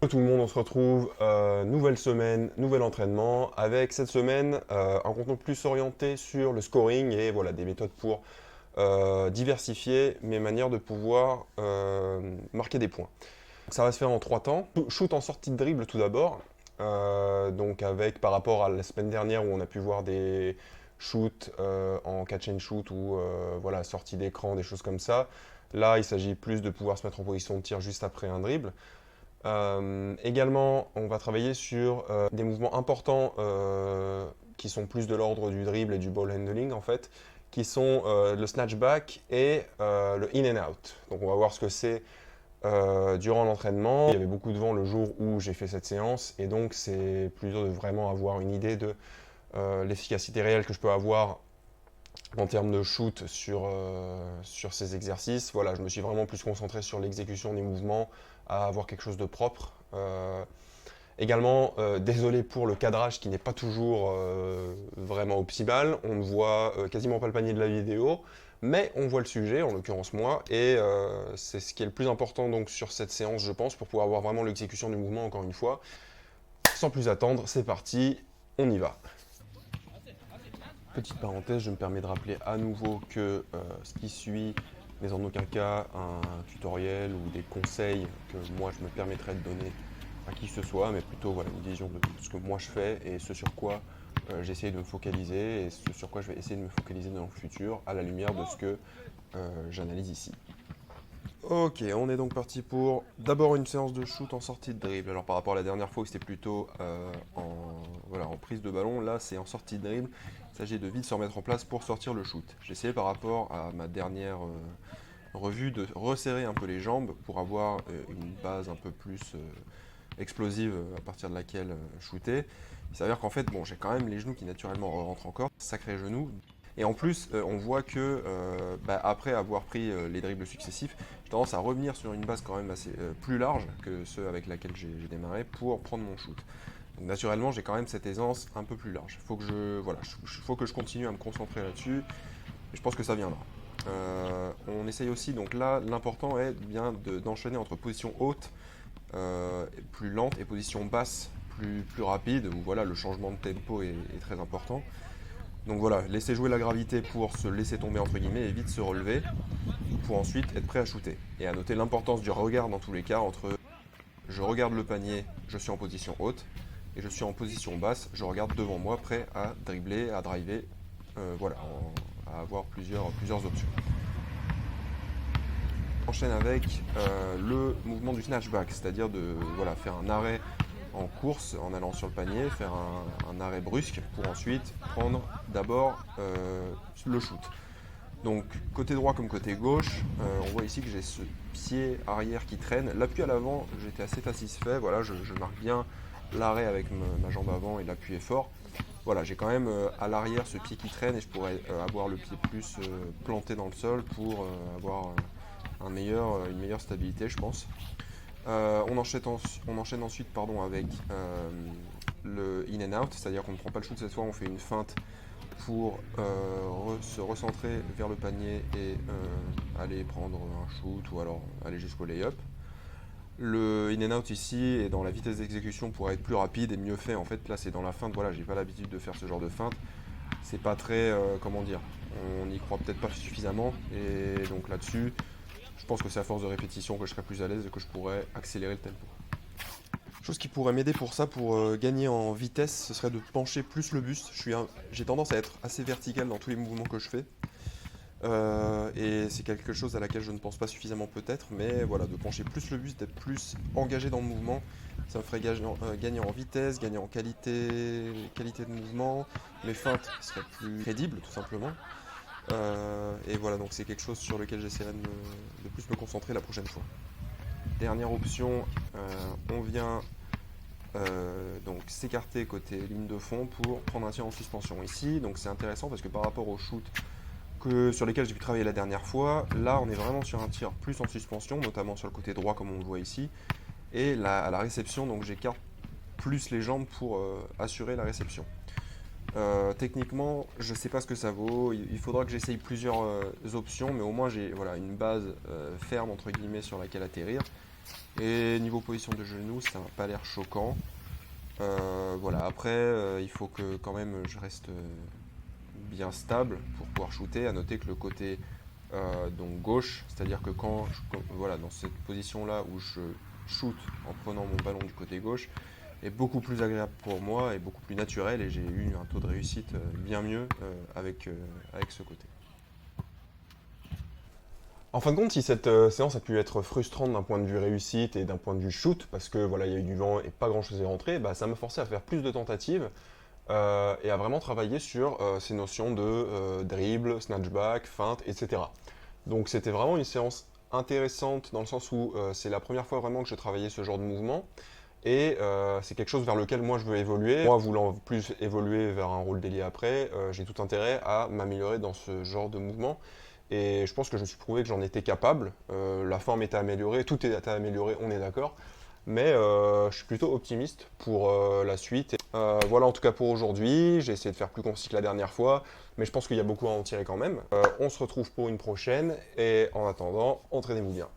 Tout le monde, on se retrouve, nouvelle semaine, nouvel entraînement, avec cette semaine un contenu plus orienté sur le scoring et voilà, des méthodes pour diversifier mes manières de pouvoir marquer des points. Ça va se faire en 3 temps. Shoot en sortie de dribble tout d'abord, donc avec par rapport à la semaine dernière où on a pu voir des shoots en catch and shoot ou voilà, sortie d'écran, des choses comme ça. Là, il s'agit plus de pouvoir se mettre en position de tir juste après un dribble. Également, on va travailler sur des mouvements importants qui sont plus de l'ordre du dribble et du ball handling en fait, qui sont le snatchback et le in and out. Donc on va voir ce que c'est durant l'entraînement. Il y avait beaucoup de vent le jour où j'ai fait cette séance et donc c'est plutôt de vraiment avoir une idée de l'efficacité réelle que je peux avoir en termes de shoot sur ces exercices. Voilà, je me suis vraiment plus concentré sur l'exécution des mouvements, à avoir quelque chose de propre. Également, désolé pour le cadrage qui n'est pas toujours vraiment optimal. On ne voit quasiment pas le panier de la vidéo, mais on voit le sujet, en l'occurrence moi, et c'est ce qui est le plus important donc sur cette séance, je pense, pour pouvoir avoir vraiment l'exécution du mouvement encore une fois. Sans plus attendre, c'est parti, on y va. Petite parenthèse, je me permets de rappeler à nouveau que ce qui suit n'est en aucun cas un tutoriel ou des conseils que moi je me permettrais de donner à qui que ce soit, mais plutôt voilà, une vision de ce que moi je fais et ce sur quoi j'essaie de me focaliser et ce sur quoi je vais essayer de me focaliser dans le futur à la lumière de ce que j'analyse ici. Ok, on est donc parti pour d'abord une séance de shoot en sortie de dribble. Alors par rapport à la dernière fois où c'était plutôt voilà, en prise de ballon, là c'est en sortie de dribble. Il s'agit de vite se remettre en place pour sortir le shoot. J'ai essayé par rapport à ma dernière revue de resserrer un peu les jambes pour avoir une base un peu plus explosive à partir de laquelle shooter. Il s'avère qu'en fait, bon, j'ai quand même les genoux qui naturellement rentrent encore, sacré genou. Et en plus, on voit que après avoir pris les dribbles successifs, j'ai tendance à revenir sur une base quand même assez plus large que ceux avec laquelle j'ai démarré pour prendre mon shoot. Donc naturellement, j'ai quand même cette aisance un peu plus large. Faut que je continue à me concentrer là-dessus. Et je pense que ça viendra. On essaye aussi, donc là, l'important est bien d'enchaîner entre position haute, plus lente, et position basse, plus rapide, où voilà, le changement de tempo est très important. Donc voilà, laisser jouer la gravité pour se laisser tomber entre guillemets et vite se relever pour ensuite être prêt à shooter. Et à noter l'importance du regard dans tous les cas entre je regarde le panier, je suis en position haute et je suis en position basse, je regarde devant moi prêt à dribbler, à driver, voilà, à avoir plusieurs options. On enchaîne avec le mouvement du snatchback, c'est-à-dire de voilà, faire un arrêt en course en allant sur le panier, faire un arrêt brusque pour ensuite prendre d'abord le shoot. Donc côté droit comme côté gauche, on voit ici que j'ai ce pied arrière qui traîne. L'appui à l'avant, j'étais assez satisfait. Voilà, je marque bien l'arrêt avec ma jambe avant et l'appui est fort. Voilà, j'ai quand même à l'arrière ce pied qui traîne et je pourrais avoir le pied plus planté dans le sol pour avoir une meilleure stabilité, je pense. On enchaîne ensuite avec le in and out, c'est-à-dire qu'on ne prend pas le shoot cette fois, on fait une feinte pour se recentrer vers le panier et aller prendre un shoot ou alors aller jusqu'au lay-up. Le in and out ici et dans la vitesse d'exécution pourrait être plus rapide et mieux fait. En fait, là c'est dans la feinte, voilà, j'ai pas l'habitude de faire ce genre de feinte. C'est pas très, comment dire, on n'y croit peut-être pas suffisamment et donc là-dessus, je pense que c'est à force de répétition que je serai plus à l'aise et que je pourrais accélérer le tempo. Chose qui pourrait m'aider pour ça, pour gagner en vitesse, ce serait de pencher plus le buste. J'ai tendance à être assez vertical dans tous les mouvements que je fais. Et c'est quelque chose à laquelle je ne pense pas suffisamment peut-être, mais voilà, de pencher plus le buste, d'être plus engagé dans le mouvement, ça me ferait gagner en vitesse, gagner en qualité de mouvement, mes feintes seraient plus crédibles tout simplement. Et voilà, donc c'est quelque chose sur lequel j'essaierai de plus me concentrer la prochaine fois. Dernière option, on vient donc s'écarter côté ligne de fond pour prendre un tir en suspension ici. Donc c'est intéressant parce que par rapport au shoot sur lesquels j'ai pu travailler la dernière fois, là on est vraiment sur un tir plus en suspension, notamment sur le côté droit comme on le voit ici. Et à la réception, donc j'écarte plus les jambes pour assurer la réception. Techniquement, je ne sais pas ce que ça vaut. Il faudra que j'essaye plusieurs options, mais au moins j'ai voilà, une base ferme entre guillemets sur laquelle atterrir. Et niveau position de genou, ça n'a pas l'air choquant. Voilà, après, il faut que quand même je reste bien stable pour pouvoir shooter. À noter que le côté donc gauche, c'est-à-dire que voilà, dans cette position-là où je shoot en prenant mon ballon du côté gauche, est beaucoup plus agréable pour moi et beaucoup plus naturel et j'ai eu un taux de réussite bien mieux avec ce côté. En fin de compte, si cette séance a pu être frustrante d'un point de vue réussite et d'un point de vue shoot, parce que voilà, il y a eu du vent et pas grand chose est rentré, bah, ça m'a forcé à faire plus de tentatives et à vraiment travailler sur ces notions de dribble, snatchback, feinte, etc. Donc c'était vraiment une séance intéressante dans le sens où c'est la première fois vraiment que je travaillais ce genre de mouvement et c'est quelque chose vers lequel moi je veux évoluer. Moi voulant plus évoluer vers un rôle d'ailier après, j'ai tout intérêt à m'améliorer dans ce genre de mouvement. Et je pense que je me suis prouvé que j'en étais capable. La forme était améliorée, tout est amélioré, on est d'accord. Mais je suis plutôt optimiste pour la suite. Voilà en tout cas pour aujourd'hui. J'ai essayé de faire plus concis que la dernière fois, mais je pense qu'il y a beaucoup à en tirer quand même. On se retrouve pour une prochaine et en attendant, entraînez-vous bien.